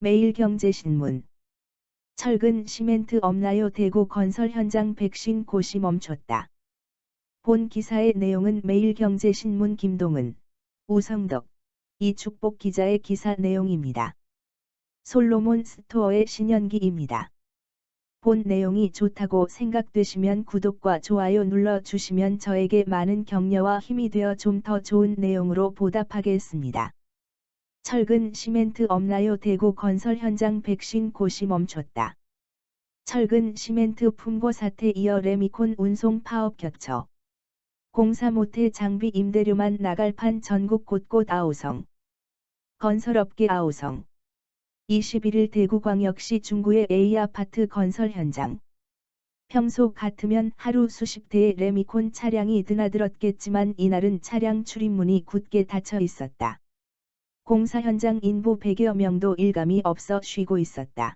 매일경제신문. 철근 시멘트 없나요? 대구 건설 현장 백신 고시 멈췄다. 본 기사의 내용은 매일경제신문 김동은, 우성덕, 이축복 기자의 기사 내용입니다. 솔로몬 스토어의 신현기입니다. 본 내용이 좋다고 생각되시면 구독과 좋아요 눌러주시면 저에게 많은 격려와 힘이 되어 좀 더 좋은 내용으로 보답하겠습니다. 철근 시멘트 없나요? 대구 건설 현장 백신 고시 멈췄다. 철근 시멘트 품고 사태 이어 레미콘 운송 파업 겹쳐 공사 못해 장비 임대료만 나갈 판 전국 곳곳 아우성. 건설업계 아우성. 21일 대구광역시 중구의 A아파트 건설 현장. 평소 같으면 하루 수십 대의 레미콘 차량이 드나들었겠지만 이날은 차량 출입문이 굳게 닫혀 있었다. 공사 현장 인부 100여 명도 일감이 없어 쉬고 있었다.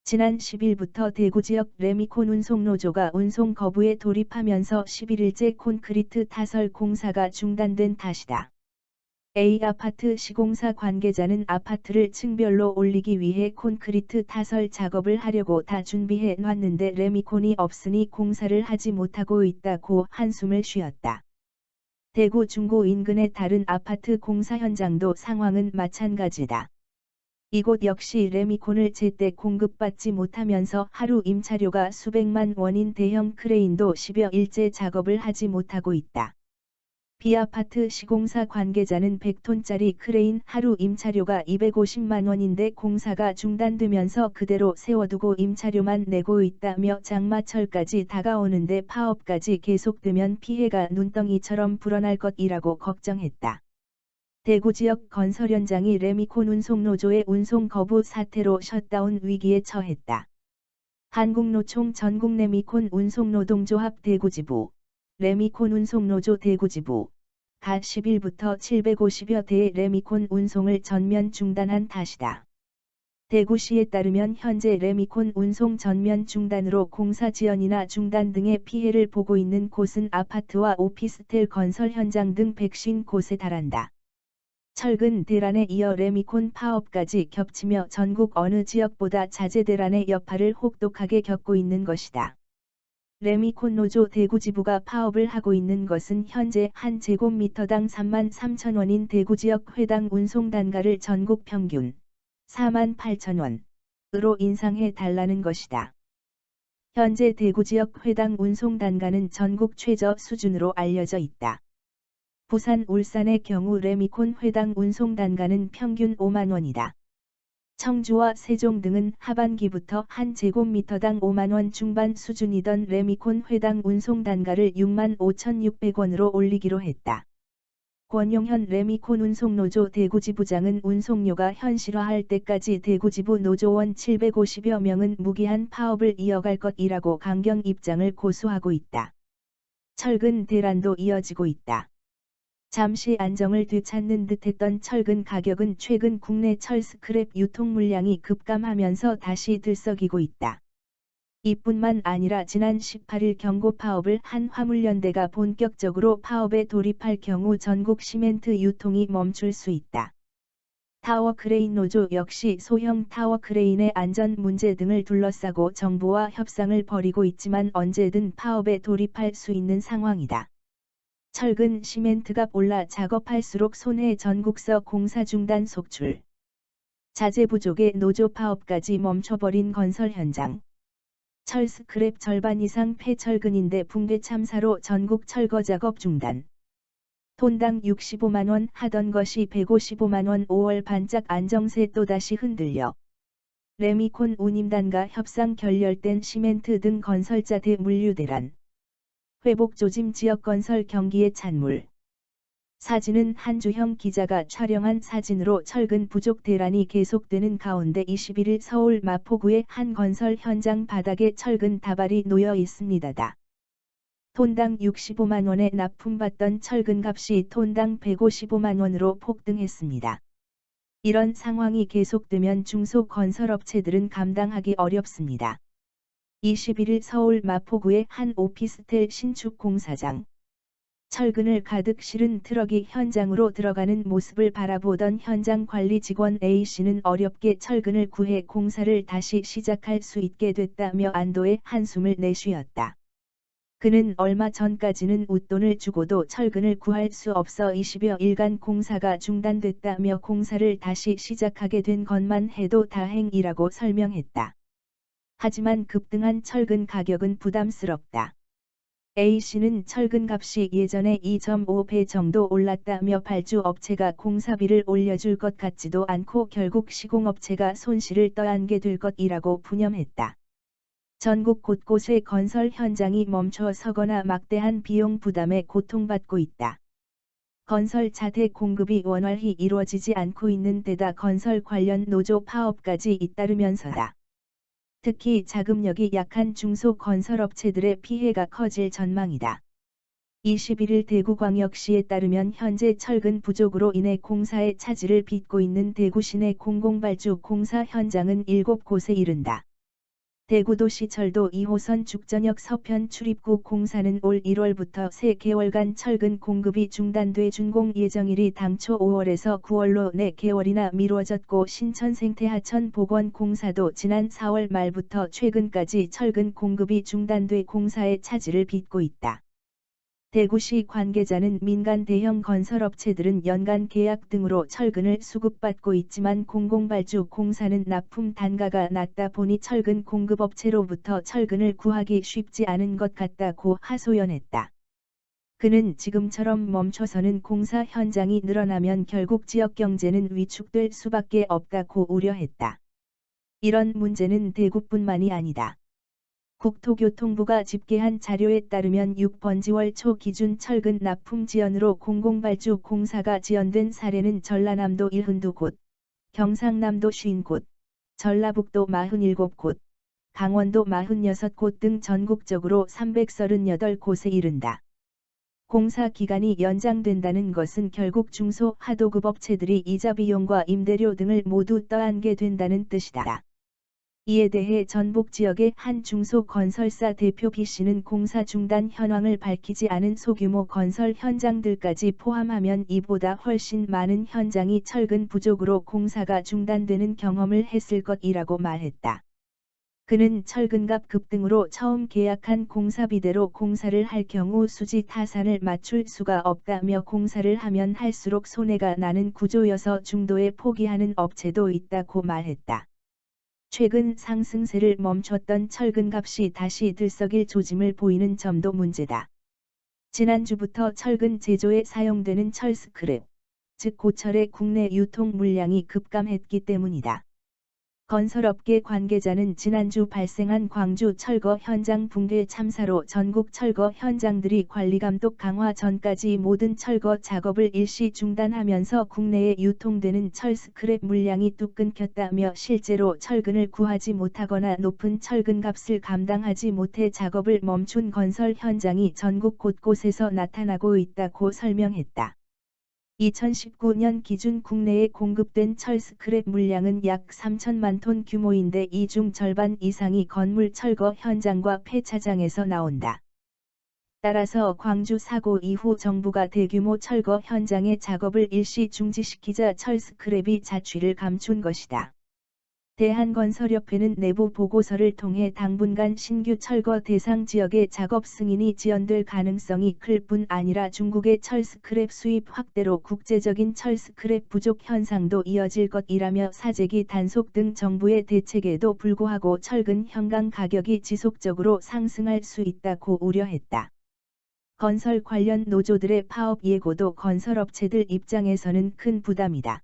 지난 10일부터 대구 지역 레미콘 운송노조가 운송 거부에 돌입하면서 11일째 콘크리트 타설 공사가 중단된 탓이다. A아파트 시공사 관계자는 아파트를 층별로 올리기 위해 콘크리트 타설 작업을 하려고 다 준비해 놨는데 레미콘이 없으니 공사를 하지 못하고 있다고 한숨을 쉬었다. 대구 중구 인근의 다른 아파트 공사 현장도 상황은 마찬가지다. 이곳 역시 레미콘을 제때 공급받지 못하면서 하루 임차료가 수백만 원인 대형 크레인도 10여 일째 작업을 하지 못하고 있다. B아파트 시공사 관계자는 100톤짜리 크레인 하루 임차료가 250만 원인데 공사가 중단되면서 그대로 세워두고 임차료만 내고 있다며 장마철까지 다가오는데 파업까지 계속되면 피해가 눈덩이처럼 불어날 것이라고 걱정했다. 대구 지역 건설 현장이 레미콘 운송노조의 운송 거부 사태로 셧다운 위기에 처했다. 한국노총 전국 레미콘 운송노동조합 대구지부, 레미콘 운송노조 대구지부, 가 10일부터 750여 대의 레미콘 운송을 전면 중단한 탓이다. 대구시에 따르면 현재 레미콘 운송 전면 중단으로 공사 지연이나 중단 등의 피해를 보고 있는 곳은 아파트와 오피스텔 건설 현장 등 150곳에 달한다. 철근 대란에 이어 레미콘 파업까지 겹치며 전국 어느 지역보다 자재 대란의 여파를 혹독하게 겪고 있는 것이다. 레미콘 노조 대구지부가 파업을 하고 있는 것은 현재 한 제곱미터당 33,000원인 대구지역 회당 운송단가를 전국 평균 48,000원으로 인상해 달라는 것이다. 현재 대구지역 회당 운송단가는 전국 최저 수준으로 알려져 있다. 부산, 울산의 경우 레미콘 회당 운송단가는 평균 5만 원이다. 청주와 세종 등은 하반기부터 한 제곱미터당 5만 원 중반 수준이던 레미콘 회당 운송단가를 6만 5,600원으로 올리기로 했다. 권용현 레미콘 운송노조 대구지부장은 운송료가 현실화할 때까지 대구지부 노조원 750여 명은 무기한 파업을 이어갈 것이라고 강경 입장을 고수하고 있다. 철근 대란도 이어지고 있다. 잠시 안정을 되찾는 듯했던 철근 가격은 최근 국내 철 스크랩 유통 물량이 급감하면서 다시 들썩이고 있다. 이뿐만 아니라 지난 18일 경고 파업을 한 화물연대가 본격적으로 파업에 돌입할 경우 전국 시멘트 유통이 멈출 수 있다. 타워 크레인 노조 역시 소형 타워 크레인의 안전 문제 등을 둘러싸고 정부와 협상을 벌이고 있지만 언제든 파업에 돌입할 수 있는 상황이다. 철근 시멘트값 올라 작업할수록 손해 전국서 공사 중단 속출. 자재 부족에 노조 파업까지 멈춰버린 건설 현장. 철 스크랩 절반 이상 폐철근인데 붕괴 참사로 전국 철거 작업 중단. 톤당 65만원 하던 것이 155만원 5월 반짝 안정세 또다시 흔들려. 레미콘 운임단가 협상 결렬된 시멘트 등 건설자 대물류 대란. 회복 조짐 지역 건설 경기의 찬물. 사진은 한주형 기자가 촬영한 사진으로 철근 부족 대란이 계속되는 가운데 21일 서울 마포구의 한 건설 현장 바닥에 철근 다발이 놓여 있습니다. 톤당 65만 원에 납품받던 철근 값이 톤당 155만 원으로 폭등했습니다. 이런 상황이 계속되면 중소건설업체들은 감당하기 어렵습니다. 21일 서울 마포구의 한 오피스텔 신축 공사장. 철근을 가득 실은 트럭이 현장으로 들어가는 모습을 바라보던 현장 관리 직원 A씨는 어렵게 철근을 구해 공사를 다시 시작할 수 있게 됐다며 안도의 한숨을 내쉬었다. 그는 얼마 전까지는 웃돈을 주고도 철근을 구할 수 없어 20여 일간 공사가 중단됐다며 공사를 다시 시작하게 된 것만 해도 다행이라고 설명했다. 하지만 급등한 철근 가격은 부담스럽다. A씨는 철근값이 예전에 2.5배 정도 올랐다며 발주업체가 공사비를 올려줄 것 같지도 않고 결국 시공업체가 손실을 떠안게 될 것이라고 푸념했다. 전국 곳곳의 건설 현장이 멈춰 서거나 막대한 비용 부담에 고통받고 있다. 건설 자재 공급이 원활히 이루어지지 않고 있는 데다 건설 관련 노조 파업까지 잇따르면서다. 특히 자금력이 약한 중소건설업체들의 피해가 커질 전망이다. 21일 대구광역시에 따르면 현재 철근 부족으로 인해 공사의 차질을 빚고 있는 대구 시내 공공발주 공사 현장은 7곳에 이른다. 대구도시철도 2호선 죽전역 서편 출입구 공사는 올 1월부터 3개월간 철근 공급이 중단돼 준공 예정일이 당초 5월에서 9월로 4개월이나 미뤄졌고 신천생태하천 복원 공사도 지난 4월 말부터 최근까지 철근 공급이 중단돼 공사의 차질을 빚고 있다. 대구시 관계자는 민간 대형 건설업체들은 연간 계약 등으로 철근을 수급받고 있지만 공공발주 공사는 납품 단가가 낮다 보니 철근 공급업체로부터 철근을 구하기 쉽지 않은 것 같다고 하소연했다. 그는 지금처럼 멈춰서는 공사 현장이 늘어나면 결국 지역 경제는 위축될 수밖에 없다고 우려했다. 이런 문제는 대구뿐만이 아니다. 국토교통부가 집계한 자료에 따르면 6번지월 초 기준 철근 납품 지연으로 공공발주 공사가 지연된 사례는 전라남도 72곳, 경상남도 50곳, 전라북도 47곳, 강원도 46곳 등 전국적으로 338곳에 이른다. 공사 기간이 연장된다는 것은 결국 중소 하도급 업체들이 이자 비용과 임대료 등을 모두 떠안게 된다는 뜻이다. 이에 대해 전북 지역의 한 중소건설사 대표 B씨는 공사 중단 현황을 밝히지 않은 소규모 건설 현장들까지 포함하면 이보다 훨씬 많은 현장이 철근 부족으로 공사가 중단되는 경험을 했을 것이라고 말했다. 그는 철근값 급등으로 처음 계약한 공사비대로 공사를 할 경우 수지 타산을 맞출 수가 없다며 공사를 하면 할수록 손해가 나는 구조여서 중도에 포기하는 업체도 있다고 말했다. 최근 상승세를 멈췄던 철근값이 다시 들썩일 조짐을 보이는 점도 문제다. 지난주부터 철근 제조에 사용되는 철스크랩, 즉 고철의 국내 유통 물량이 급감했기 때문이다. 건설업계 관계자는 지난주 발생한 광주 철거 현장 붕괴 참사로 전국 철거 현장들이 관리감독 강화 전까지 모든 철거 작업을 일시 중단하면서 국내에 유통되는 철스크랩 물량이 뚝 끊겼다며 실제로 철근을 구하지 못하거나 높은 철근값을 감당하지 못해 작업을 멈춘 건설 현장이 전국 곳곳에서 나타나고 있다고 설명했다. 2019년 기준 국내에 공급된 철스크랩 물량은 약 3천만 톤 규모인데 이 중 절반 이상이 건물 철거 현장과 폐차장에서 나온다. 따라서 광주 사고 이후 정부가 대규모 철거 현장의 작업을 일시 중지시키자 철스크랩이 자취를 감춘 것이다. 대한건설협회는 내부 보고서를 통해 당분간 신규 철거 대상 지역의 작업 승인이 지연될 가능성이 클 뿐 아니라 중국의 철스크랩 수입 확대로 국제적인 철스크랩 부족 현상도 이어질 것이라며 사재기 단속 등 정부의 대책에도 불구하고 철근 현강 가격이 지속적으로 상승할 수 있다고 우려했다. 건설 관련 노조들의 파업 예고도 건설업체들 입장에서는 큰 부담이다.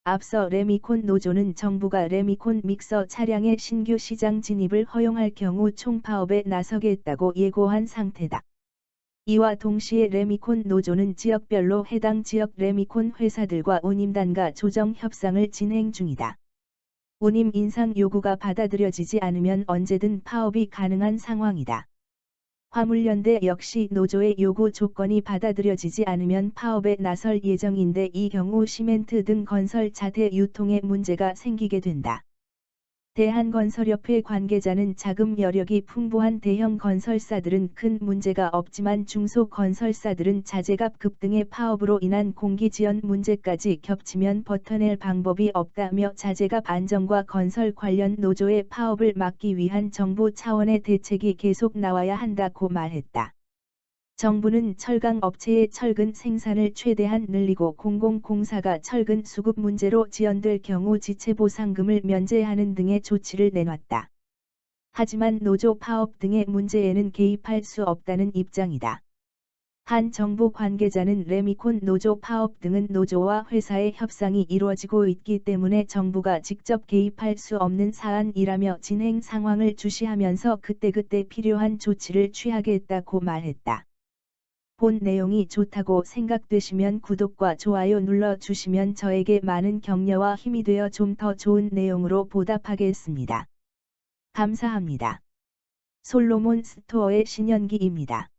앞서 레미콘 노조는 정부가 레미콘 믹서 차량의 신규 시장 진입을 허용할 경우 총파업에 나서겠다고 예고한 상태다. 이와 동시에 레미콘 노조는 지역별로 해당 지역 레미콘 회사들과 운임단가 조정 협상을 진행 중이다. 운임 인상 요구가 받아들여지지 않으면 언제든 파업이 가능한 상황이다. 화물연대 역시 노조의 요구 조건이 받아들여지지 않으면 파업에 나설 예정인데 이 경우 시멘트 등 건설 자재 유통에 문제가 생기게 된다. 대한건설협회 관계자는 자금 여력이 풍부한 대형 건설사들은 큰 문제가 없지만 중소건설사들은 자재값 급등의 파업으로 인한 공기지연 문제까지 겹치면 버텨낼 방법이 없다며 자재값 안정과 건설 관련 노조의 파업을 막기 위한 정부 차원의 대책이 계속 나와야 한다고 말했다. 정부는 철강 업체의 철근 생산을 최대한 늘리고 공공공사가 철근 수급 문제로 지연될 경우 지체 보상금을 면제하는 등의 조치를 내놨다. 하지만 노조 파업 등의 문제에는 개입할 수 없다는 입장이다. 한 정부 관계자는 레미콘 노조 파업 등은 노조와 회사의 협상이 이루어지고 있기 때문에 정부가 직접 개입할 수 없는 사안이라며 진행 상황을 주시하면서 그때그때 필요한 조치를 취하겠다고 말했다. 본 내용이 좋다고 생각되시면 구독과 좋아요 눌러주시면 저에게 많은 격려와 힘이 되어 좀 더 좋은 내용으로 보답하겠습니다. 감사합니다. 솔로몬 스토어의 신현기입니다.